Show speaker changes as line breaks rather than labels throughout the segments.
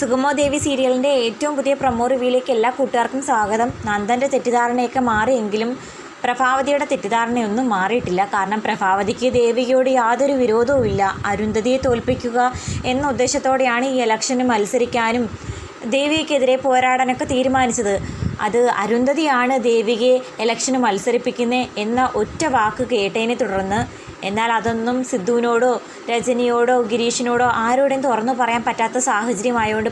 സുഗമോ ദേവി സീരിയലിൻ്റെ ഏറ്റവും പുതിയ പ്രൊമോ റിവ്യൂയിലേക്ക് എല്ലാ കൂട്ടുകാർക്കും സ്വാഗതം. നന്ദൻ്റെ തെറ്റിദ്ധാരണയൊക്കെ മാറിയെങ്കിലും പ്രഭാവതിയുടെ തെറ്റിദ്ധാരണയൊന്നും മാറിയിട്ടില്ല. കാരണം പ്രഭാവതിക്ക് ദേവികയോട് യാതൊരു വിരോധവും ഇല്ല. അരുന്ധതിയെ തോൽപ്പിക്കുക എന്ന ഉദ്ദേശത്തോടെയാണ് ഈ ഇലക്ഷന് മത്സരിക്കാനും ദേവികയ്ക്കെതിരെ പോരാടാനൊക്കെ തീരുമാനിച്ചത്. അത് അരുന്ധതിയാണ് ദേവികയെ ഇലക്ഷന് മത്സരിപ്പിക്കുന്നത് എന്ന ഒറ്റ വാക്ക് കേട്ടതിനെ തുടർന്ന് എന്നാൽ അതൊന്നും സിദ്ധുവിനോടോ രജനിയോടോ ഗിരീഷിനോടോ ആരോടും തുറന്നു പറയാൻ പറ്റാത്ത സാഹചര്യമായതുകൊണ്ട്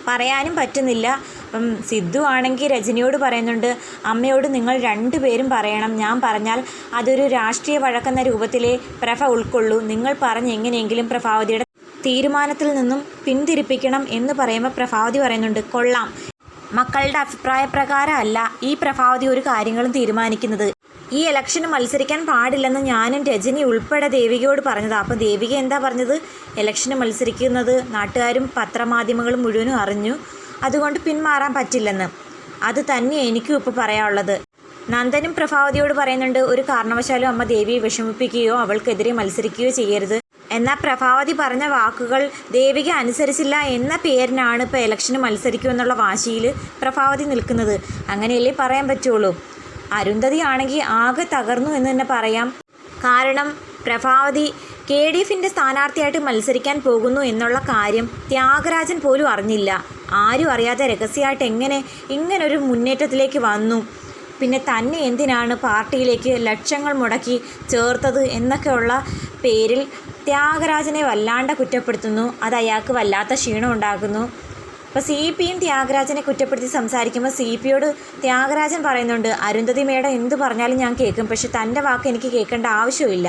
പറയാനും പറ്റുന്നില്ല. അപ്പം സിദ്ധു ആണെങ്കിൽ രജനിയോട് പറയുന്നുണ്ട്, അമ്മയോട് നിങ്ങൾ രണ്ടുപേരും പറയണം, ഞാൻ പറഞ്ഞാൽ അതൊരു രാഷ്ട്രീയ വഴക്കെന്ന രൂപത്തിലേ പ്രഭ ഉൾക്കൊള്ളൂ. നിങ്ങൾ പറഞ്ഞ് എങ്ങനെയെങ്കിലും പ്രഭാവതിയുടെ തീരുമാനത്തിൽ നിന്നും പിന്തിരിപ്പിക്കണം എന്ന് പറയുമ്പോൾ പ്രഭാവതി പറയുന്നുണ്ട്, കൊള്ളാം, മക്കളുടെ അഭിപ്രായപ്രകാരമല്ല ഈ പ്രഭാവതി ഒരു കാര്യങ്ങളും തീരുമാനിക്കുന്നത്. ഈ ഇലക്ഷന് മത്സരിക്കാൻ പാടില്ലെന്ന് ഞാനും രജനി ഉൾപ്പെടെ ദേവികയോട് പറഞ്ഞതാണ്. അപ്പോൾ ദേവിക എന്താ പറഞ്ഞത്? ഇലക്ഷന് മത്സരിക്കുന്നത് നാട്ടുകാരും പത്രമാധ്യമങ്ങളും മുഴുവനും അറിഞ്ഞു, അതുകൊണ്ട് പിന്മാറാൻ പറ്റില്ലെന്ന്. അത് തന്നെ എനിക്കും ഇപ്പോൾ പറയാനുള്ളത്. നന്ദനും പ്രഭാവതിയോട് പറയുന്നുണ്ട്, ഒരു കാരണവശാലും അമ്മ ദേവിയെ വിഷമിപ്പിക്കുകയോ അവൾക്കെതിരെ മത്സരിക്കുകയോ ചെയ്യരുത്. എന്നാൽ പ്രഭാവതി പറഞ്ഞ വാക്കുകൾ ദേവിക അനുസരിച്ചില്ല എന്ന പേരിനാണ് ഇപ്പോൾ ഇലക്ഷന് മത്സരിക്കുമെന്നുള്ള വാശിയിൽ പ്രഭാവതി നിൽക്കുന്നത്. അങ്ങനെയല്ലേ പറയാൻ പറ്റുള്ളൂ. അരുന്ധതി ആണെങ്കിൽ ആകെ തകർന്നു എന്ന് തന്നെ പറയാം. കാരണം പ്രഭാവതി KDFിൻ്റെ സ്ഥാനാർത്ഥിയായിട്ട് മത്സരിക്കാൻ പോകുന്നു എന്നുള്ള കാര്യം ത്യാഗരാജൻ പോലും അറിഞ്ഞില്ല. ആരും അറിയാതെ രഹസ്യമായിട്ട് എങ്ങനെ ഇങ്ങനൊരു മുന്നേറ്റത്തിലേക്ക് വന്നു, പിന്നെ തന്നെ എന്തിനാണ് പാർട്ടിയിലേക്ക് ലക്ഷങ്ങൾ മുടക്കി ചേർത്തത് എന്നൊക്കെയുള്ള പേരിൽ ത്യാഗരാജനെ വല്ലാണ്ട് കുറ്റപ്പെടുത്തുന്നു. അത് അയാൾക്ക് വല്ലാത്ത ക്ഷീണം ഉണ്ടാക്കുന്നു. അപ്പോൾ CPയും ത്യാഗരാജനെ കുറ്റപ്പെടുത്തി സംസാരിക്കുമ്പോൾ CPയോട് ത്യാഗരാജൻ പറയുന്നുണ്ട്, അരുന്ധതി മേഡം എന്ത് പറഞ്ഞാലും ഞാൻ കേൾക്കും, പക്ഷെ തൻ്റെ വാക്ക് എനിക്ക് കേൾക്കേണ്ട ആവശ്യമില്ല.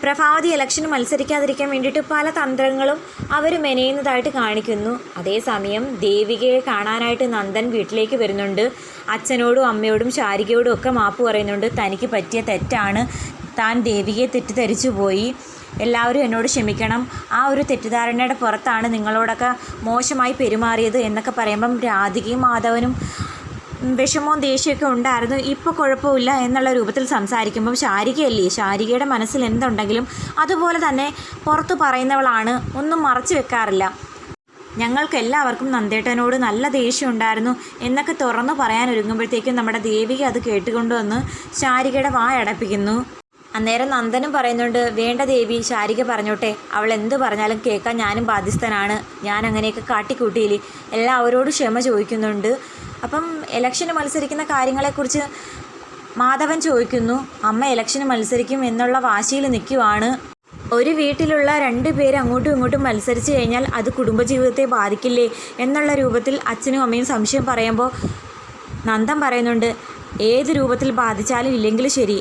പ്രഭാവതി ഇലക്ഷന് മത്സരിക്കാതിരിക്കാൻ വേണ്ടിയിട്ട് പല തന്ത്രങ്ങളും അവർ മെനയുന്നതായിട്ട് കാണിക്കുന്നു. അതേസമയം ദേവികയെ കാണാനായിട്ട് നന്ദൻ വീട്ടിലേക്ക് വരുന്നുണ്ട്. അച്ഛനോടും അമ്മയോടും ശാരികയോടും ഒക്കെ മാപ്പ് പറയുന്നുണ്ട്. തനിക്ക് പറ്റിയ തെറ്റാണ്, താൻ ദേവികയെ തെറ്റിദ്ധരിച്ചു പോയി, എല്ലാവരും എന്നോട് ക്ഷമിക്കണം, ആ ഒരു തെറ്റിദ്ധാരണയുടെ പുറത്താണ് നിങ്ങളോടൊക്കെ മോശമായി പെരുമാറിയത് എന്നൊക്കെ പറയുമ്പം രാധികയും മാധവനും വിഷമവും ദേഷ്യമൊക്കെ ഉണ്ടായിരുന്നു, ഇപ്പോൾ കുഴപ്പമില്ല എന്നുള്ള രൂപത്തിൽ സംസാരിക്കുമ്പം ശാരികയല്ലേ, ശാരികയുടെ മനസ്സിൽ എന്തുണ്ടെങ്കിലും അതുപോലെ തന്നെ പുറത്ത് പറയുന്നവളാണ്, ഒന്നും മറച്ചു വെക്കാറില്ല. ഞങ്ങൾക്ക് എല്ലാവർക്കും നന്ദേട്ടനോട് നല്ല ദേഷ്യം ഉണ്ടായിരുന്നു എന്നൊക്കെ തുറന്നു പറയാൻ ഒരുങ്ങുമ്പോഴത്തേക്കും നമ്മുടെ ദേവിക അത് കേട്ടുകൊണ്ടുവന്ന് ശാരികയുടെ വായടപ്പിക്കുന്നു. അന്നേരം നന്ദനും പറയുന്നുണ്ട്, വേണ്ട ദേവി, ശാരിക പറഞ്ഞോട്ടെ, അവൾ എന്ത് പറഞ്ഞാലും കേൾക്കാൻ ഞാനും ബാധ്യസ്ഥനാണ്, ഞാൻ അങ്ങനെയൊക്കെ കാട്ടിക്കൂട്ടിയില്ലേ, എല്ലാവരോടും ക്ഷമ ചോദിക്കുന്നുണ്ട്. അപ്പം ഇലക്ഷന് മത്സരിക്കുന്ന കാര്യങ്ങളെക്കുറിച്ച് മാധവൻ ചോദിക്കുന്നു. അമ്മ ഇലക്ഷന് മത്സരിക്കും എന്നുള്ള വാശിയിൽ നിൽക്കുവാണ്. ഒരു വീട്ടിലുള്ള 2 പേര് അങ്ങോട്ടും ഇങ്ങോട്ടും മത്സരിച്ച് കഴിഞ്ഞാൽ അത് കുടുംബജീവിതത്തെ ബാധിക്കില്ലേ എന്നുള്ള രൂപത്തിൽ അച്ഛനും അമ്മയും സംശയം പറയുമ്പോൾ നന്ദൻ പറയുന്നുണ്ട്, ഏത് രൂപത്തിൽ ബാധിച്ചാലും ഇല്ലെങ്കിലും ശരി,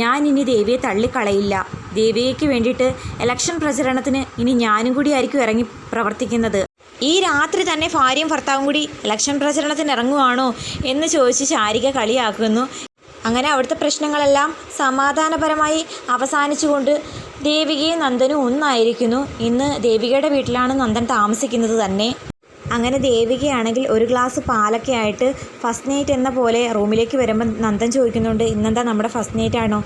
ഞാൻ ഇനി ദേവിയെ തള്ളിക്കളയില്ല. ദേവികയ്ക്ക് വേണ്ടിയിട്ട് ഇലക്ഷൻ പ്രചരണത്തിന് ഇനി ഞാനും കൂടി ആയിരിക്കും ഇറങ്ങി പ്രവർത്തിക്കുന്നത്. ഈ രാത്രി തന്നെ ഭാര്യയും ഭർത്താവും കൂടി ഇലക്ഷൻ പ്രചരണത്തിന് ഇറങ്ങുവാണോ എന്ന് ചോദിച്ച് ശാരിക കളിയാക്കുന്നു. അങ്ങനെ അവിടുത്തെ പ്രശ്നങ്ങളെല്ലാം സമാധാനപരമായി അവസാനിച്ചുകൊണ്ട് ദേവികയും നന്ദനും ഒന്നായിരിക്കുന്നു. ഇന്ന് ദേവികയുടെ വീട്ടിലാണ് നന്ദൻ താമസിക്കുന്നത് തന്നെ. അങ്ങനെ ദേവികയാണെങ്കിൽ ഒരു ഗ്ലാസ് പാലൊക്കെ ആയിട്ട് ഫസ്റ്റ് നൈറ്റ് എന്ന പോലെ റൂമിലേക്ക് വരുമ്പം നന്ദൻ ചോദിക്കുന്നുണ്ട്, ഇന്നെന്താ നമ്മുടെ ഫസ്റ്റ് നൈറ്റ് ആണോ?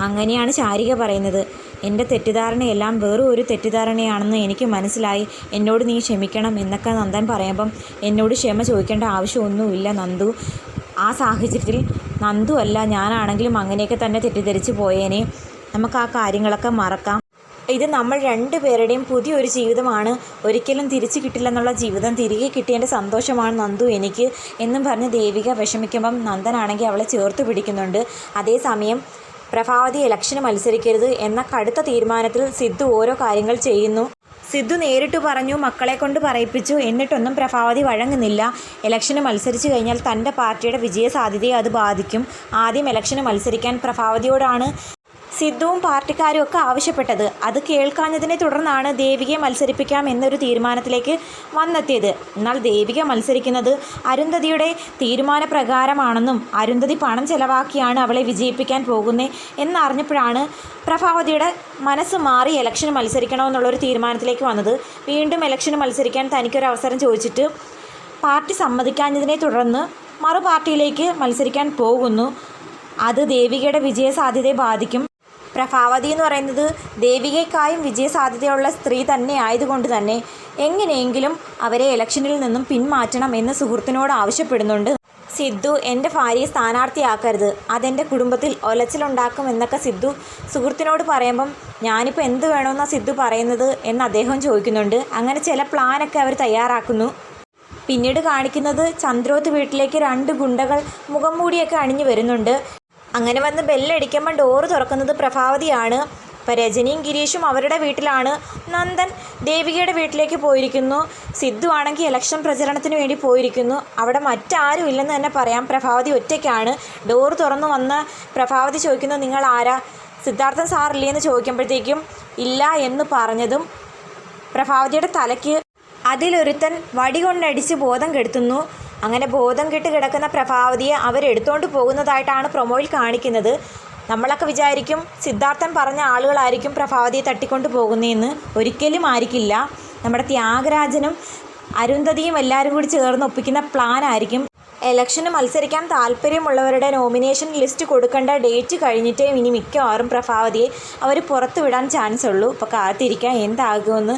അങ്ങനെയാണ് ശാരിക പറയുന്നത്. എൻ്റെ തെറ്റിദ്ധാരണയെല്ലാം വേറെ ഒരു തെറ്റിദ്ധാരണയാണെന്ന് എനിക്ക് മനസ്സിലായി, എന്നോട് നീ ക്ഷമിക്കണം എന്നൊക്കെ നന്ദൻ പറയുമ്പം എന്നോട് ക്ഷമ ചോദിക്കേണ്ട ആവശ്യമൊന്നുമില്ല നന്ദു. ആ സാഹചര്യത്തിൽ നന്ദു അല്ല ഞാനാണെങ്കിലും അങ്ങനെയൊക്കെ തന്നെ തെറ്റിദ്ധരിച്ച് പോയേനെ. നമുക്ക് ആ കാര്യങ്ങളൊക്കെ മറക്കാം. ഇത് നമ്മൾ 2 പേരുടെയും പുതിയൊരു ജീവിതമാണ്, ഒരിക്കലും തിരിച്ചു കിട്ടില്ലെന്നുള്ള ജീവിതം തിരികെ കിട്ടിയതിൻ്റെ സന്തോഷമാണ് നന്ദു എനിക്ക് എന്നും പറഞ്ഞ് ദേവിക വിഷമിക്കുമ്പം നന്ദനാണെങ്കിൽ അവളെ ചേർത്ത് പിടിക്കുന്നുണ്ട്. അതേസമയം പ്രഭാവതി ഇലക്ഷന് മത്സരിക്കരുത് എന്ന കടുത്ത തീരുമാനത്തിൽ സിദ്ധു ഓരോ കാര്യങ്ങൾ ചെയ്യുന്നു. സിദ്ധു നേരിട്ട് പറഞ്ഞു, മക്കളെ കൊണ്ട് പറയിപ്പിച്ചു, എന്നിട്ടൊന്നും പ്രഭാവതി വഴങ്ങുന്നില്ല. ഇലക്ഷന് മത്സരിച്ച് കഴിഞ്ഞാൽ തൻ്റെ പാർട്ടിയുടെ വിജയ സാധ്യതയെ അത് ബാധിക്കും. ആദ്യം ഇലക്ഷന് മത്സരിക്കാൻ പ്രഭാവതിയോടാണ് സിദ്ധുവും പാർട്ടിക്കാരും ഒക്കെ ആവശ്യപ്പെട്ടത്. അത് കേൾക്കാഞ്ഞതിനെ തുടർന്നാണ് ദേവികയെ മത്സരിപ്പിക്കാം എന്നൊരു തീരുമാനത്തിലേക്ക് വന്നെത്തിയത്. എന്നാൽ ദേവിക മത്സരിക്കുന്നത് അരുന്ധതിയുടെ തീരുമാനപ്രകാരമാണെന്നും അരുന്ധതി പണം ചെലവാക്കിയാണ് അവളെ വിജയിപ്പിക്കാൻ പോകുന്നത് എന്നറിഞ്ഞപ്പോഴാണ് പ്രഭാവതിയുടെ മനസ്സ് മാറി ഇലക്ഷന് മത്സരിക്കണമെന്നുള്ളൊരു തീരുമാനത്തിലേക്ക് വന്നത്. വീണ്ടും ഇലക്ഷന് മത്സരിക്കാൻ തനിക്കൊരു അവസരം ചോദിച്ചിട്ട് പാർട്ടി സമ്മതിക്കാഞ്ഞതിനെ തുടർന്ന് മറു പാർട്ടിയിലേക്ക് മത്സരിക്കാൻ പോകുന്നു. അത് ദേവികയുടെ വിജയ സാധ്യതയെ ബാധിക്കും. പ്രഭാവതി എന്ന് പറയുന്നത് ദേവികയ്ക്കായും വിജയ സാധ്യതയുള്ള സ്ത്രീ തന്നെ ആയതുകൊണ്ട് തന്നെ എങ്ങനെയെങ്കിലും അവരെ ഇലക്ഷനിൽ നിന്നും പിന്മാറ്റണം എന്ന് സുഹൃത്തിനോട് ആവശ്യപ്പെടുന്നുണ്ട്. സിദ്ധു എൻ്റെ ഭാര്യയെ സ്ഥാനാർത്ഥിയാക്കരുത്, അതെൻ്റെ കുടുംബത്തിൽ ഒലച്ചിലുണ്ടാക്കും എന്നൊക്കെ സിദ്ധു സുഹൃത്തിനോട് പറയുമ്പം ഞാനിപ്പോൾ എന്ത് വേണമെന്നാണ് സിദ്ധു പറയുന്നത് എന്ന് അദ്ദേഹം ചോദിക്കുന്നുണ്ട്. അങ്ങനെ ചില പ്ലാനൊക്കെ അവർ തയ്യാറാക്കുന്നു. പിന്നീട് കാണിക്കുന്നത് ചന്ദ്രോത്ത് വീട്ടിലേക്ക് 2 ഗുണ്ടകൾ മുഖം മൂടിയൊക്കെ അണിഞ്ഞു വരുന്നുണ്ട്. അങ്ങനെ വന്ന് ബെല്ലടിക്കുമ്പോൾ ഡോറ് തുറക്കുന്നത് പ്രഭാവതിയാണ്. ഇപ്പോൾ രജനിയും ഗിരീഷും അവരുടെ വീട്ടിലാണ്. നന്ദൻ ദേവികയുടെ വീട്ടിലേക്ക് പോയിരിക്കുന്നു. സിദ്ധു ആണെങ്കിൽ ഇലക്ഷൻ പ്രചരണത്തിന് വേണ്ടി പോയിരിക്കുന്നു. അവിടെ മറ്റാരും ഇല്ലെന്ന് തന്നെ പറയാം. പ്രഭാവതി ഒറ്റയ്ക്കാണ്. ഡോറ് തുറന്നു വന്ന് പ്രഭാവതി ചോദിക്കുന്നു, നിങ്ങൾ ആരാ, സിദ്ധാർത്ഥൻ സാറില്ലേ എന്ന് ചോദിക്കുമ്പോഴത്തേക്കും ഇല്ല എന്ന് പറഞ്ഞതും പ്രഭാവതിയുടെ തലയ്ക്ക് അതിലൊരുത്തൻ വടി കൊണ്ടടിച്ച് ബോധം കെടുത്തുന്നു. അങ്ങനെ ബോധം കെട്ട് കിടക്കുന്ന പ്രഭാവതിയെ അവരെടുത്തോണ്ട് പോകുന്നതായിട്ടാണ് പ്രൊമോയിൽ കാണിക്കുന്നത്. നമ്മളൊക്കെ വിചാരിക്കും സിദ്ധാർത്ഥൻ പറഞ്ഞ ആളുകളായിരിക്കും പ്രഭാവതിയെ തട്ടിക്കൊണ്ട് പോകുന്നതെന്ന്. ഒരിക്കലും ആയിരിക്കില്ല. നമ്മുടെ ത്യാഗരാജനും അരുന്ധതിയും എല്ലാവരും കൂടി ചേർന്ന് ഒപ്പിക്കുന്ന പ്ലാനായിരിക്കും. ഇലക്ഷന് മത്സരിക്കാൻ താല്പര്യമുള്ളവരുടെ നോമിനേഷൻ ലിസ്റ്റ് കൊടുക്കേണ്ട ഡേറ്റ് കഴിഞ്ഞിട്ടേ ഇനി മിക്കവാറും പ്രഭാവതിയെ അവർ പുറത്തു വിടാൻ ചാൻസ് ഉള്ളൂ. ഇപ്പോൾ കാത്തിരിക്കാൻ എന്താകുമെന്ന്.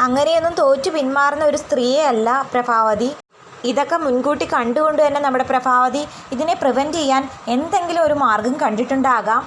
അങ്ങനെയൊന്നും തോറ്റു പിന്മാറുന്ന ഒരു സ്ത്രീയെ അല്ല പ്രഭാവതി. ഇതൊക്കെ മുൻകൂട്ടി കണ്ടുകൊണ്ട് തന്നെ നമ്മുടെ പ്രഭാവതി ഇതിനെ പ്രിവെൻറ്റ് ചെയ്യാൻ എന്തെങ്കിലും ഒരു മാർഗം കണ്ടിട്ടുണ്ടാകാം.